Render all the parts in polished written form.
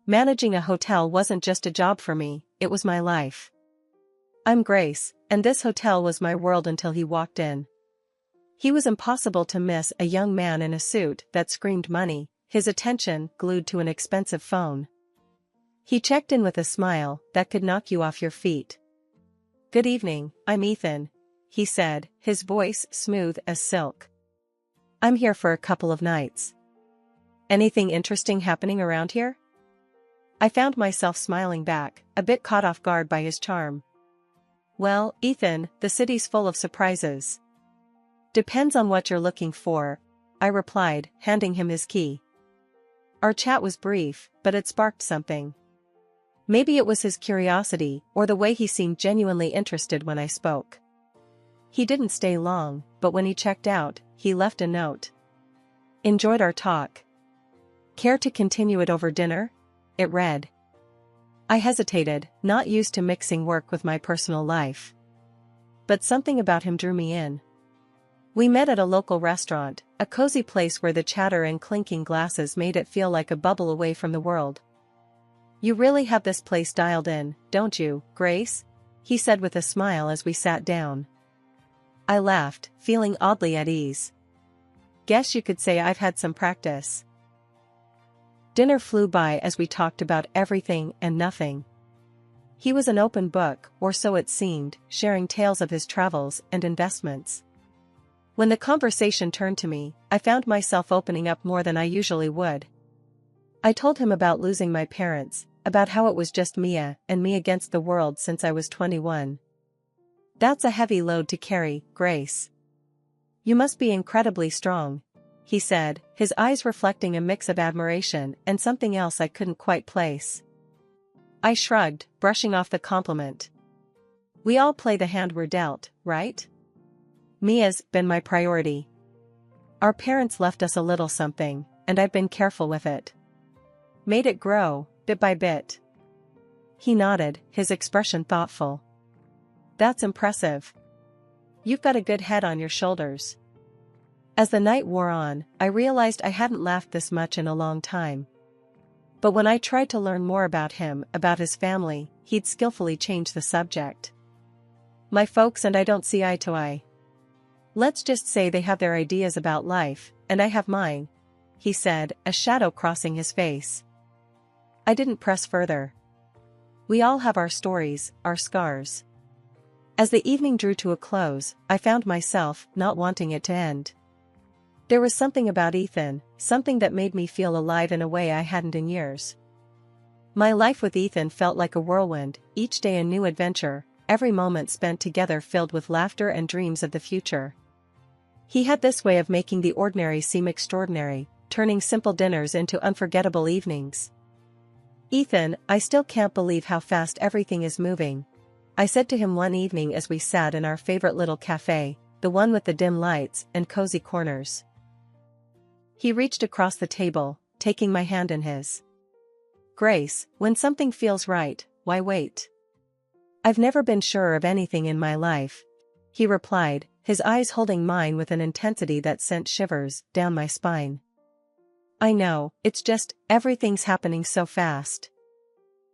Managing a hotel wasn't just a job for me, it was my life. I'm Grace, and this hotel was my world until he walked in. He was impossible to miss, a young man in a suit that screamed money, his attention glued to an expensive phone. He checked in with a smile that could knock you off your feet. "Good evening, I'm Ethan," he said, his voice smooth as silk. "I'm here for a couple of nights. Anything interesting happening around here?" I found myself smiling back, a bit caught off guard by his charm. "Well, Ethan, the city's full of surprises." "Depends on what you're looking for," I replied, handing him his key. Our chat was brief, but it sparked something. Maybe it was his curiosity, or the way he seemed genuinely interested when I spoke. He didn't stay long, but when he checked out, he left a note. "Enjoyed our talk. Care to continue it over dinner?" It read. I hesitated, not used to mixing work with my personal life. But something about him drew me in. We met at a local restaurant, a cozy place where the chatter and clinking glasses made it feel like a bubble away from the world. "You really have this place dialed in, don't you, Grace?" he said with a smile as we sat down. I laughed, feeling oddly at ease. "Guess you could say I've had some practice." Dinner flew by as we talked about everything and nothing. He was an open book, or so it seemed, sharing tales of his travels and investments. When the conversation turned to me, I found myself opening up more than I usually would. I told him about losing my parents, about how it was just Mia and me against the world since I was 21. "That's a heavy load to carry, Grace. You must be incredibly strong," he said, his eyes reflecting a mix of admiration and something else I couldn't quite place. I shrugged, brushing off the compliment. "We all play the hand we're dealt, right? Mia's been my priority. Our parents left us a little something, and I've been careful with it. Made it grow, bit by bit." He nodded, his expression thoughtful. "That's impressive. You've got a good head on your shoulders." As the night wore on, I realized I hadn't laughed this much in a long time. But when I tried to learn more about him, about his family, he'd skillfully change the subject. "My folks and I don't see eye to eye. Let's just say they have their ideas about life, and I have mine," he said, a shadow crossing his face. I didn't press further. We all have our stories, our scars. As the evening drew to a close, I found myself not wanting it to end. There was something about Ethan, something that made me feel alive in a way I hadn't in years. My life with Ethan felt like a whirlwind, each day a new adventure, every moment spent together filled with laughter and dreams of the future. He had this way of making the ordinary seem extraordinary, turning simple dinners into unforgettable evenings. "Ethan, I still can't believe how fast everything is moving," I said to him one evening as we sat in our favorite little cafe, the one with the dim lights and cozy corners. He reached across the table, taking my hand in his. "Grace, when something feels right, why wait? I've never been surer of anything in my life," he replied, his eyes holding mine with an intensity that sent shivers down my spine. "I know, it's just, everything's happening so fast.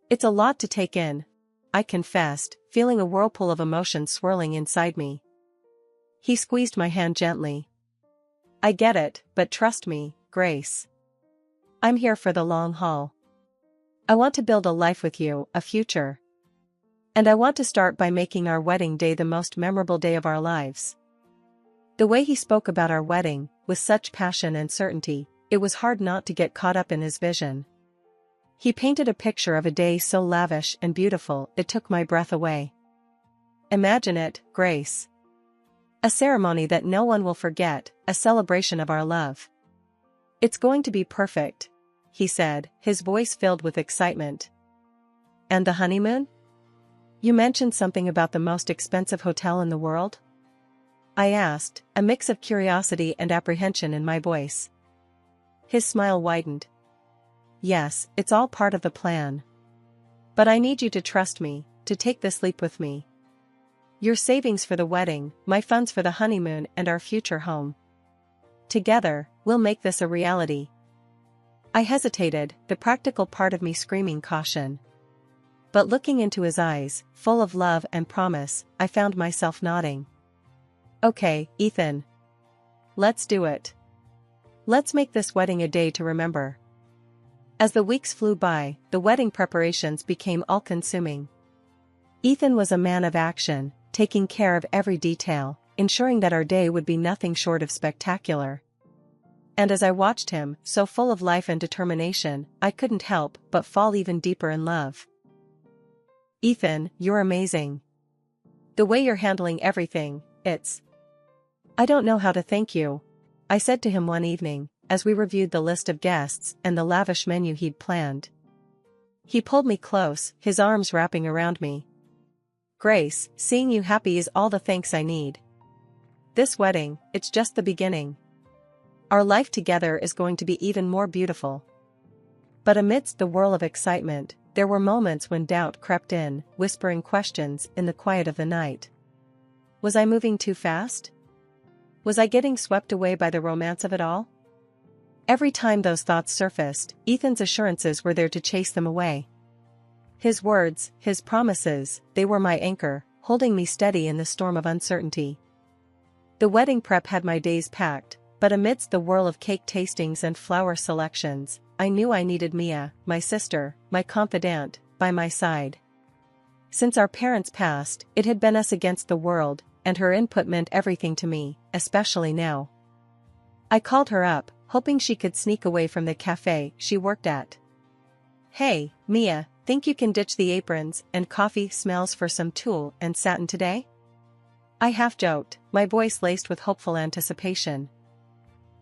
It's a lot to take in," I confessed, feeling a whirlpool of emotion swirling inside me. He squeezed my hand gently. "I get it, but trust me, Grace. I'm here for the long haul. I want to build a life with you, a future. And I want to start by making our wedding day the most memorable day of our lives." The way he spoke about our wedding, with such passion and certainty, it was hard not to get caught up in his vision. He painted a picture of a day so lavish and beautiful it took my breath away. "Imagine it, Grace. A ceremony that no one will forget, a celebration of our love. It's going to be perfect," he said, his voice filled with excitement. "And the honeymoon? You mentioned something about the most expensive hotel in the world?" I asked, a mix of curiosity and apprehension in my voice. His smile widened. "Yes, it's all part of the plan. But I need you to trust me, to take this leap with me. Your savings for the wedding, my funds for the honeymoon and our future home. Together, we'll make this a reality." I hesitated, the practical part of me screaming caution. But looking into his eyes, full of love and promise, I found myself nodding. Okay, Ethan. Let's do it. Let's make this wedding a day to remember. As the weeks flew by, the wedding preparations became all-consuming. Ethan was a man of action, taking care of every detail, ensuring that our day would be nothing short of spectacular. And as I watched him, so full of life and determination, I couldn't help but fall even deeper in love. Ethan, you're amazing. The way you're handling everything, I don't know how to thank you, I said to him one evening, as we reviewed the list of guests and the lavish menu he'd planned. He pulled me close, his arms wrapping around me. Grace, seeing you happy is all the thanks I need. This wedding, it's just the beginning. Our life together is going to be even more beautiful. But amidst the whirl of excitement, there were moments when doubt crept in, whispering questions in the quiet of the night. Was I moving too fast? Was I getting swept away by the romance of it all? Every time those thoughts surfaced, Ethan's assurances were there to chase them away. His words, his promises, they were my anchor, holding me steady in the storm of uncertainty. The wedding prep had my days packed, but amidst the whirl of cake tastings and flower selections, I knew I needed Mia, my sister, my confidant, by my side. Since our parents passed, it had been us against the world, and her input meant everything to me, especially now. I called her up, hoping she could sneak away from the cafe she worked at. Hey, Mia, think you can ditch the aprons and coffee smells for some tulle and satin today? I half joked, my voice laced with hopeful anticipation.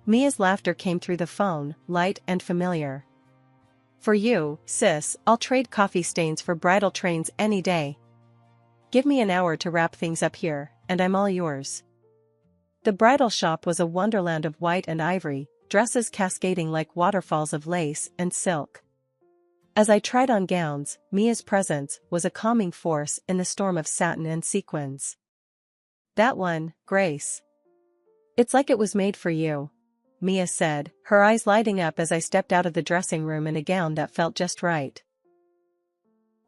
Mia's laughter came through the phone, light and familiar. For you, sis, I'll trade coffee stains for bridal trains any day. Give me an hour to wrap things up here, and I'm all yours. The bridal shop was a wonderland of white and ivory, dresses cascading like waterfalls of lace and silk. As I tried on gowns, Mia's presence was a calming force in the storm of satin and sequins. That one, Grace. It's like it was made for you, Mia said, her eyes lighting up as I stepped out of the dressing room in a gown that felt just right.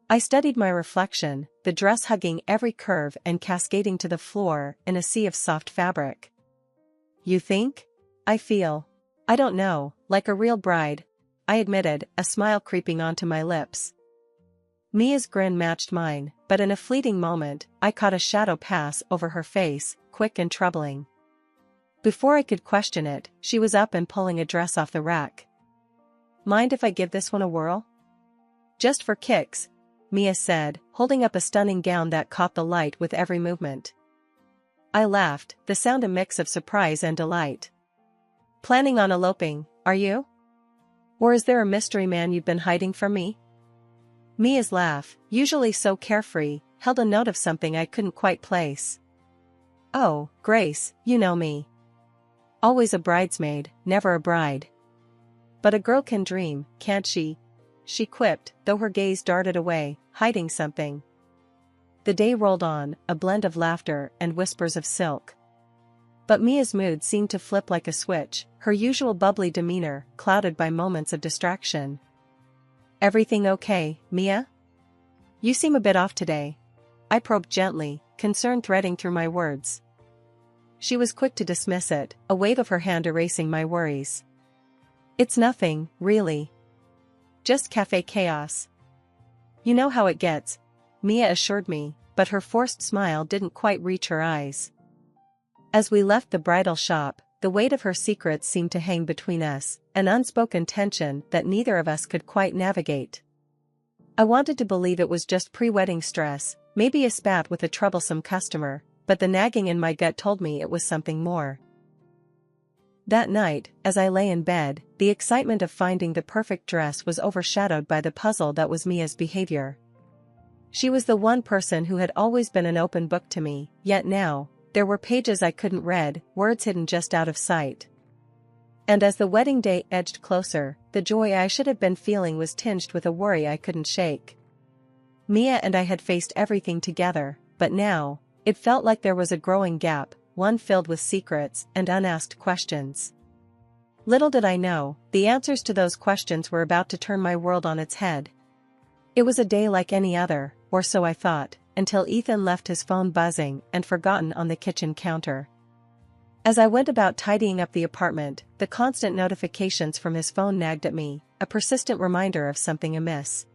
I studied my reflection, the dress hugging every curve and cascading to the floor in a sea of soft fabric. You think? I feel. I don't know, like a real bride, I admitted, a smile creeping onto my lips. Mia's grin matched mine, but in a fleeting moment, I caught a shadow pass over her face, quick and troubling. Before I could question it, she was up and pulling a dress off the rack. Mind if I give this one a whirl? Just for kicks, Mia said, holding up a stunning gown that caught the light with every movement. I laughed, the sound a mix of surprise and delight. Planning on eloping, are you? Or is there a mystery man you've been hiding from me? Mia's laugh, usually so carefree, held a note of something I couldn't quite place. Oh, Grace, you know me. Always a bridesmaid, never a bride. But a girl can dream, can't she? She quipped, though her gaze darted away, hiding something. The day rolled on, a blend of laughter and whispers of silk. But Mia's mood seemed to flip like a switch, her usual bubbly demeanor clouded by moments of distraction. Everything okay, Mia? You seem a bit off today. I probed gently, concern threading through my words. She was quick to dismiss it, a wave of her hand erasing my worries. It's nothing, really. Just cafe chaos. You know how it gets, Mia assured me, but her forced smile didn't quite reach her eyes. As we left the bridal shop, the weight of her secrets seemed to hang between us, an unspoken tension that neither of us could quite navigate. I wanted to believe it was just pre-wedding stress, maybe a spat with a troublesome customer, but the nagging in my gut told me it was something more. That night, as I lay in bed, the excitement of finding the perfect dress was overshadowed by the puzzle that was Mia's behavior. She was the one person who had always been an open book to me, yet now, there were pages I couldn't read, words hidden just out of sight. And as the wedding day edged closer, the joy I should have been feeling was tinged with a worry I couldn't shake. Mia and I had faced everything together, but now, it felt like there was a growing gap, one filled with secrets and unasked questions. Little did I know, the answers to those questions were about to turn my world on its head. It was a day like any other, or so I thought, until Ethan left his phone buzzing and forgotten on the kitchen counter. As I went about tidying up the apartment, the constant notifications from his phone nagged at me, a persistent reminder of something amiss.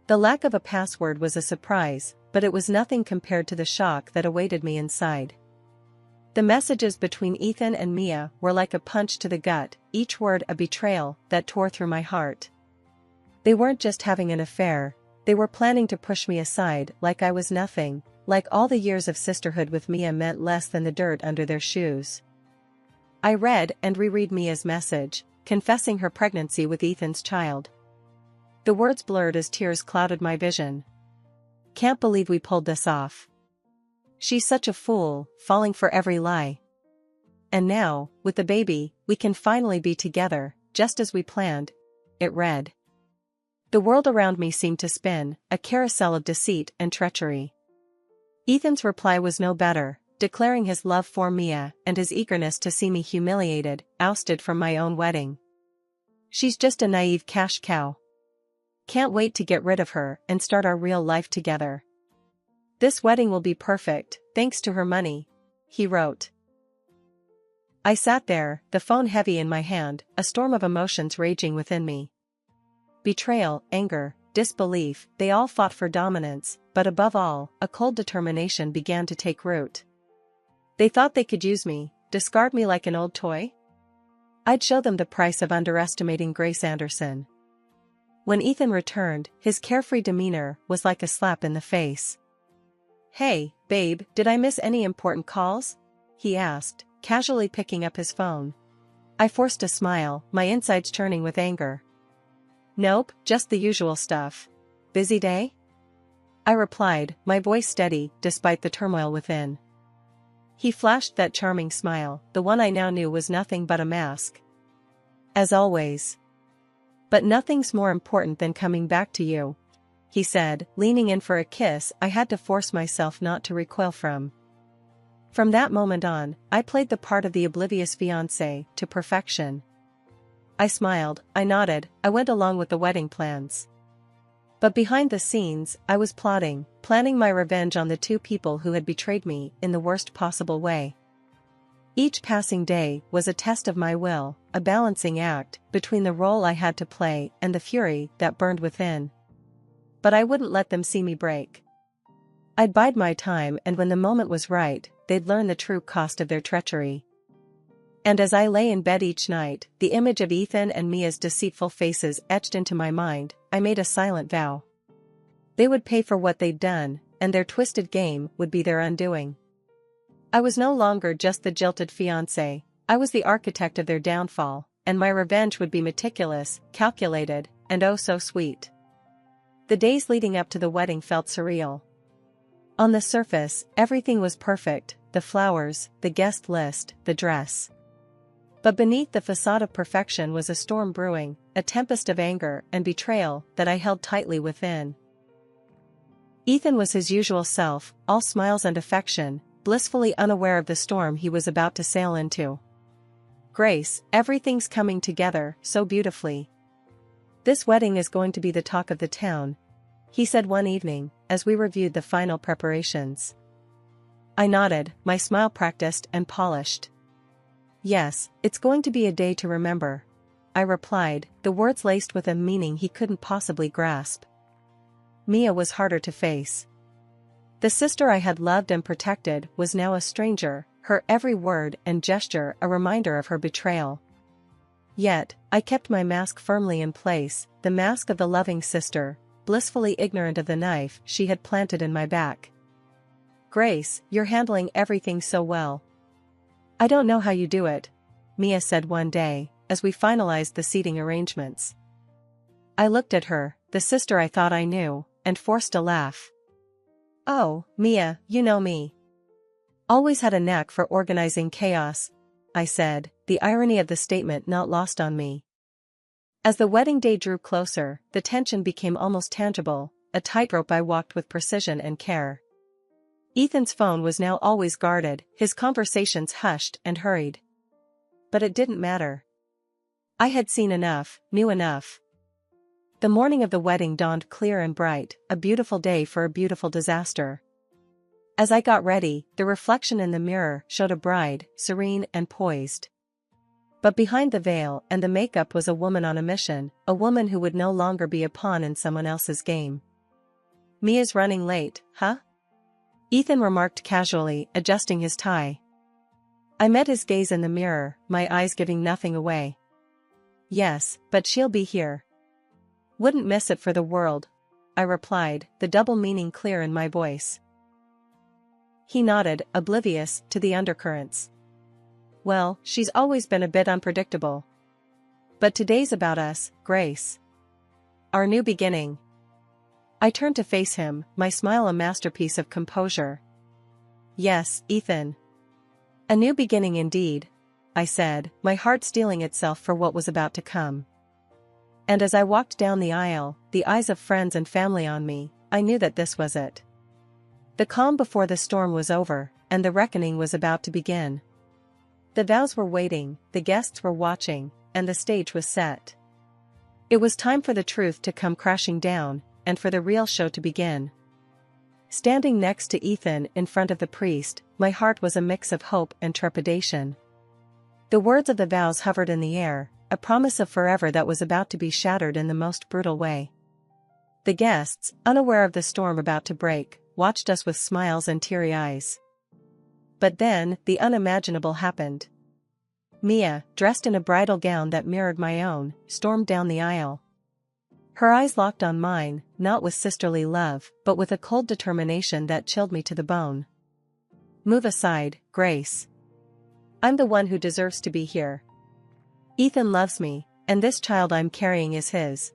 The lack of a password was a surprise, but it was nothing compared to the shock that awaited me inside. The messages between Ethan and Mia were like a punch to the gut, each word a betrayal that tore through my heart. They weren't just having an affair, they were planning to push me aside like I was nothing, like all the years of sisterhood with Mia meant less than the dirt under their shoes. I read and reread Mia's message, confessing her pregnancy with Ethan's child. The words blurred as tears clouded my vision. Can't believe we pulled this off. She's such a fool, falling for every lie. And now, with the baby, we can finally be together, just as we planned, it read. The world around me seemed to spin, a carousel of deceit and treachery. Ethan's reply was no better, declaring his love for Mia and his eagerness to see me humiliated, ousted from my own wedding. She's just a naive cash cow. Can't wait to get rid of her and start our real life together. This wedding will be perfect, thanks to her money, he wrote. I sat there, the phone heavy in my hand, a storm of emotions raging within me. Betrayal, anger, disbelief, they all fought for dominance, but above all, a cold determination began to take root. They thought they could use me, discard me like an old toy? I'd show them the price of underestimating Grace Anderson. When Ethan returned, his carefree demeanor was like a slap in the face. Hey, babe, did I miss any important calls? He asked, casually picking up his phone. I forced a smile, my insides churning with anger. Nope, just the usual stuff. Busy day? I replied, my voice steady, despite the turmoil within. He flashed that charming smile, the one I now knew was nothing but a mask. As always. But nothing's more important than coming back to you, he said, leaning in for a kiss I had to force myself not to recoil from. From that moment on, I played the part of the oblivious fiancé to perfection. I smiled, I nodded, I went along with the wedding plans. But behind the scenes, I was planning my revenge on the two people who had betrayed me in the worst possible way. Each passing day was a test of my will, a balancing act between the role I had to play and the fury that burned within. But I wouldn't let them see me break. I'd bide my time, and when the moment was right, they'd learn the true cost of their treachery. And as I lay in bed each night, the image of Ethan and Mia's deceitful faces etched into my mind, I made a silent vow. They would pay for what they'd done, and their twisted game would be their undoing. I was no longer just the jilted fiancé, I was the architect of their downfall, and my revenge would be meticulous, calculated, and oh so sweet. The days leading up to the wedding felt surreal. On the surface, everything was perfect, the flowers, the guest list, the dress. But beneath the facade of perfection was a storm brewing, a tempest of anger and betrayal that I held tightly within. Ethan was his usual self, all smiles and affection, blissfully unaware of the storm he was about to sail into. Grace, everything's coming together so beautifully. This wedding is going to be the talk of the town, he said one evening, as we reviewed the final preparations. I nodded, my smile practiced and polished. Yes, it's going to be a day to remember, I replied, the words laced with a meaning he couldn't possibly grasp. Mia was harder to face. The sister I had loved and protected was now a stranger, her every word and gesture a reminder of her betrayal. Yet, I kept my mask firmly in place, the mask of the loving sister, blissfully ignorant of the knife she had planted in my back. Grace, you're handling everything so well. I don't know how you do it, Mia said one day, as we finalized the seating arrangements. I looked at her, the sister I thought I knew, and forced a laugh. Oh, Mia, you know me. Always had a knack for organizing chaos, I said, the irony of the statement not lost on me. As the wedding day drew closer, the tension became almost tangible, a tightrope I walked with precision and care. Ethan's phone was now always guarded, his conversations hushed and hurried. But it didn't matter. I had seen enough, knew enough. The morning of the wedding dawned clear and bright, a beautiful day for a beautiful disaster. As I got ready, the reflection in the mirror showed a bride, serene and poised. But behind the veil and the makeup was a woman on a mission, a woman who would no longer be a pawn in someone else's game. "Mia's running late, huh?" Ethan remarked casually, adjusting his tie. I met his gaze in the mirror, my eyes giving nothing away. "Yes, but she'll be here. Wouldn't miss it for the world," I replied, the double meaning clear in my voice. He nodded, oblivious to the undercurrents. "Well, she's always been a bit unpredictable. But today's about us, Grace. Our new beginning." I turned to face him, my smile a masterpiece of composure. "Yes, Ethan. A new beginning indeed," I said, my heart steeling itself for what was about to come. And as I walked down the aisle, the eyes of friends and family on me, I knew that this was it. The calm before the storm was over, and the reckoning was about to begin. The vows were waiting, the guests were watching, and the stage was set. It was time for the truth to come crashing down, and for the real show to begin. Standing next to Ethan in front of the priest, my heart was a mix of hope and trepidation. The words of the vows hovered in the air, a promise of forever that was about to be shattered in the most brutal way. The guests, unaware of the storm about to break, watched us with smiles and teary eyes. But then, the unimaginable happened. Mia, dressed in a bridal gown that mirrored my own, stormed down the aisle. Her eyes locked on mine, not with sisterly love, but with a cold determination that chilled me to the bone. "Move aside, Grace. I'm the one who deserves to be here. Ethan loves me, and this child I'm carrying is his,"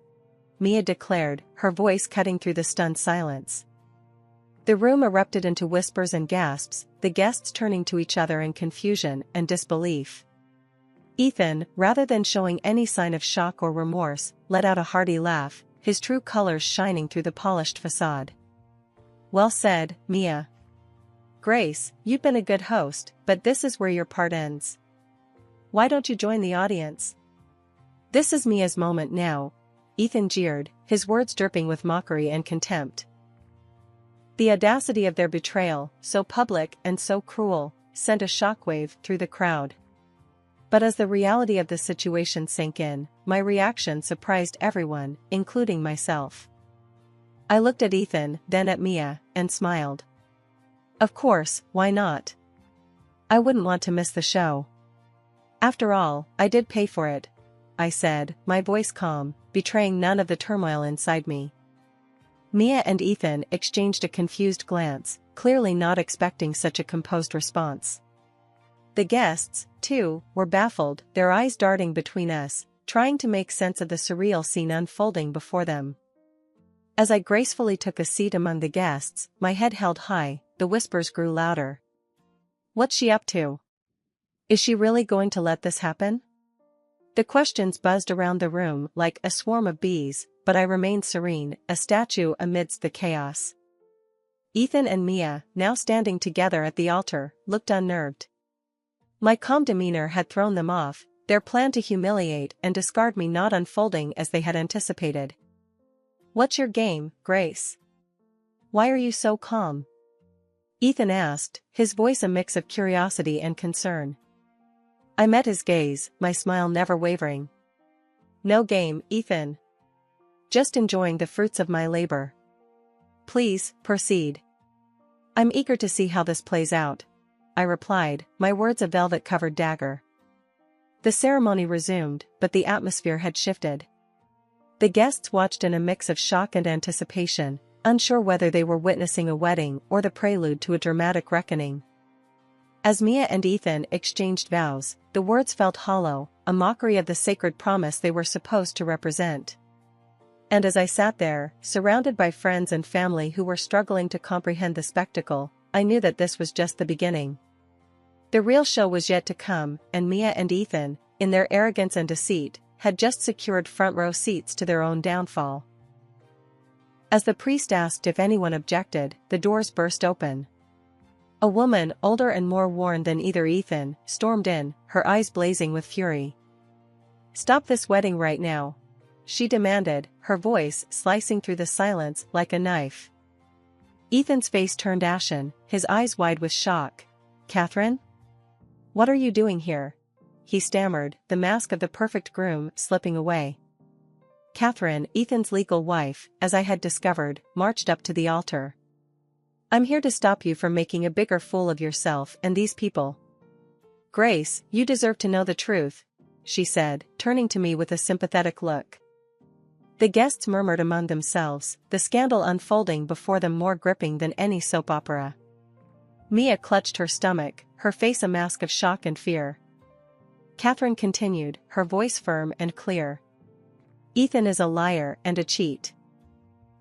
Mia declared, her voice cutting through the stunned silence. The room erupted into whispers and gasps, the guests turning to each other in confusion and disbelief. Ethan, rather than showing any sign of shock or remorse, let out a hearty laugh, his true colors shining through the polished facade. "Well said, Mia. Grace, you've been a good host, but this is where your part ends. Why don't you join the audience? This is Mia's moment now," Ethan jeered, his words dripping with mockery and contempt. The audacity of their betrayal, so public and so cruel, sent a shockwave through the crowd. But as the reality of the situation sank in, my reaction surprised everyone, including myself. I looked at Ethan, then at Mia, and smiled. Of course, why not? I wouldn't want to miss the show. After all, I did pay for it, I said, my voice calm, betraying none of the turmoil inside me. Mia and Ethan exchanged a confused glance, clearly not expecting such a composed response. The guests, too, were baffled, their eyes darting between us, trying to make sense of the surreal scene unfolding before them. As I gracefully took a seat among the guests, my head held high, the whispers grew louder. What's she up to? Is she really going to let this happen? The questions buzzed around the room like a swarm of bees, but I remained serene, a statue amidst the chaos. Ethan and Mia, now standing together at the altar, looked unnerved. My calm demeanor had thrown them off, their plan to humiliate and discard me not unfolding as they had anticipated. What's your game, Grace? Why are you so calm? Ethan asked, his voice a mix of curiosity and concern. I met his gaze, my smile never wavering. No game, Ethan. Just enjoying the fruits of my labor. Please, proceed. I'm eager to see how this plays out, I replied, my words a velvet-covered dagger. The ceremony resumed, but the atmosphere had shifted. The guests watched in a mix of shock and anticipation, unsure whether they were witnessing a wedding or the prelude to a dramatic reckoning. As Mia and Ethan exchanged vows, the words felt hollow, a mockery of the sacred promise they were supposed to represent. And as I sat there, surrounded by friends and family who were struggling to comprehend the spectacle, I knew that this was just the beginning. The real show was yet to come, and Mia and Ethan, in their arrogance and deceit, had just secured front-row seats to their own downfall. As the priest asked if anyone objected, the doors burst open. A woman, older and more worn than either Ethan, stormed in, her eyes blazing with fury. Stop this wedding right now, she demanded, her voice slicing through the silence like a knife. Ethan's face turned ashen, his eyes wide with shock. Catherine? What are you doing here? He stammered, the mask of the perfect groom slipping away. Catherine, Ethan's legal wife, as I had discovered, marched up to the altar. I'm here to stop you from making a bigger fool of yourself and these people. Grace, you deserve to know the truth, she said, turning to me with a sympathetic look. The guests murmured among themselves, the scandal unfolding before them more gripping than any soap opera. Mia clutched her stomach, her face a mask of shock and fear. Catherine continued, her voice firm and clear. Ethan is a liar and a cheat.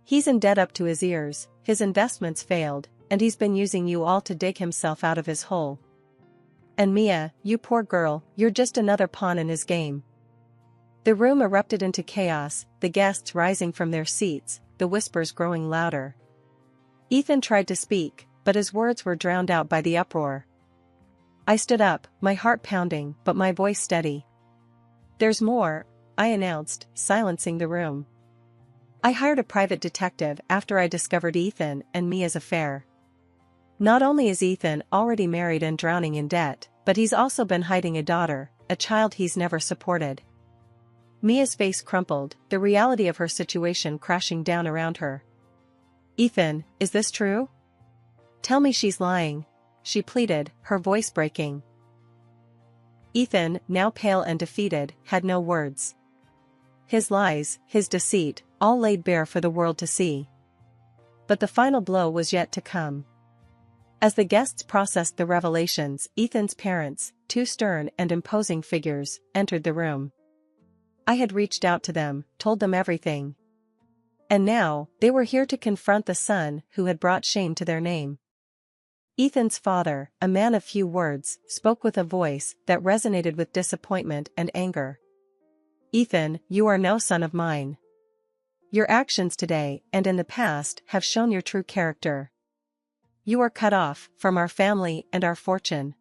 He's in debt up to his ears, his investments failed, and he's been using you all to dig himself out of his hole. And Mia, you poor girl, you're just another pawn in his game. The room erupted into chaos, the guests rising from their seats, the whispers growing louder. Ethan tried to speak, but his words were drowned out by the uproar. I stood up, my heart pounding, but my voice steady. There's more, I announced, silencing the room. I hired a private detective after I discovered Ethan and Mia's affair. Not only is Ethan already married and drowning in debt, but he's also been hiding a daughter, a child he's never supported. Mia's face crumpled, the reality of her situation crashing down around her. Ethan, is this true? Tell me she's lying, she pleaded, her voice breaking. Ethan, now pale and defeated, had no words. His lies, his deceit, all laid bare for the world to see. But the final blow was yet to come. As the guests processed the revelations, Ethan's parents, two stern and imposing figures, entered the room. I had reached out to them, told them everything. And now, they were here to confront the son who had brought shame to their name. Ethan's father, a man of few words, spoke with a voice that resonated with disappointment and anger. Ethan, you are no son of mine. Your actions today and in the past have shown your true character. You are cut off from our family and our fortune.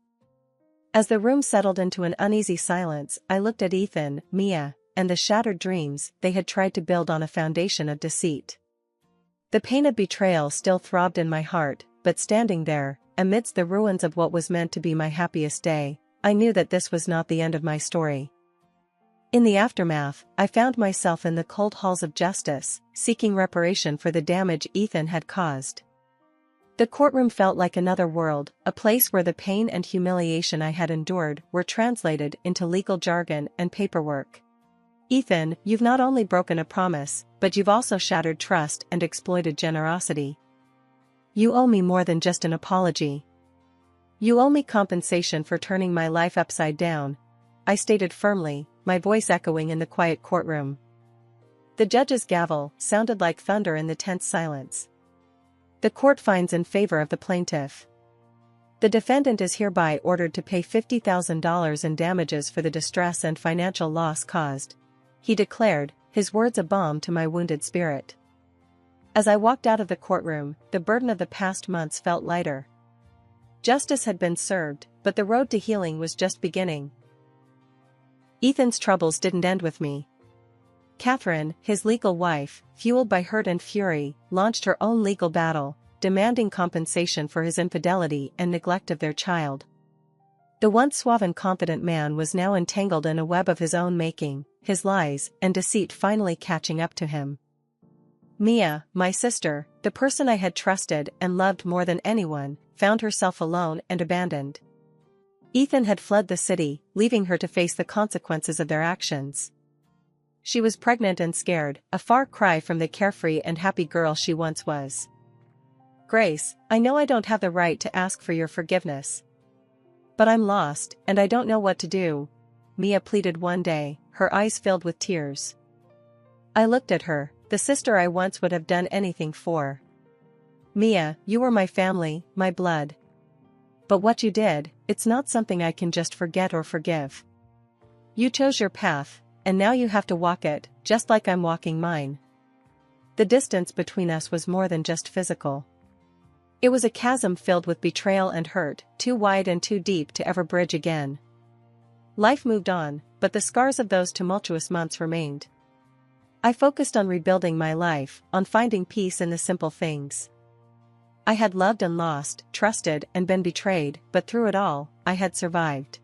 As the room settled into an uneasy silence, I looked at Ethan, Mia, and the shattered dreams they had tried to build on a foundation of deceit. The pain of betrayal still throbbed in my heart, but standing there, amidst the ruins of what was meant to be my happiest day, I knew that this was not the end of my story. In the aftermath, I found myself in the cold halls of justice, seeking reparation for the damage Ethan had caused. The courtroom felt like another world, a place where the pain and humiliation I had endured were translated into legal jargon and paperwork. Ethan, you've not only broken a promise, but you've also shattered trust and exploited generosity. You owe me more than just an apology. You owe me compensation for turning my life upside down, I stated firmly, my voice echoing in the quiet courtroom. The judge's gavel sounded like thunder in the tense silence. The court finds in favor of the plaintiff. The defendant is hereby ordered to pay $50,000 in damages for the distress and financial loss caused, he declared, his words a balm to my wounded spirit. As I walked out of the courtroom, the burden of the past months felt lighter. Justice had been served, but the road to healing was just beginning. Ethan's troubles didn't end with me. Catherine, his legal wife, fueled by hurt and fury, launched her own legal battle, demanding compensation for his infidelity and neglect of their child. The once suave and confident man was now entangled in a web of his own making, his lies and deceit finally catching up to him. Mia, my sister, the person I had trusted and loved more than anyone, found herself alone and abandoned. Ethan had fled the city, leaving her to face the consequences of their actions. She was pregnant and scared, a far cry from the carefree and happy girl she once was. Grace, I know I don't have the right to ask for your forgiveness. But I'm lost, and I don't know what to do, Mia pleaded one day, her eyes filled with tears. I looked at her, the sister I once would have done anything for. Mia, you were my family, my blood. But what you did, it's not something I can just forget or forgive. You chose your path, and now you have to walk it, just like I'm walking mine. The distance between us was more than just physical. It was a chasm filled with betrayal and hurt, too wide and too deep to ever bridge again. Life moved on, but the scars of those tumultuous months remained. I focused on rebuilding my life, on finding peace in the simple things. I had loved and lost, trusted and been betrayed, but through it all, I had survived.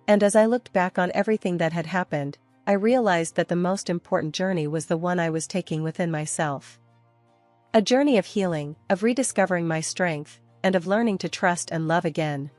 And as I looked back on everything that had happened, I realized that the most important journey was the one I was taking within myself. A journey of healing, of rediscovering my strength, and of learning to trust and love again.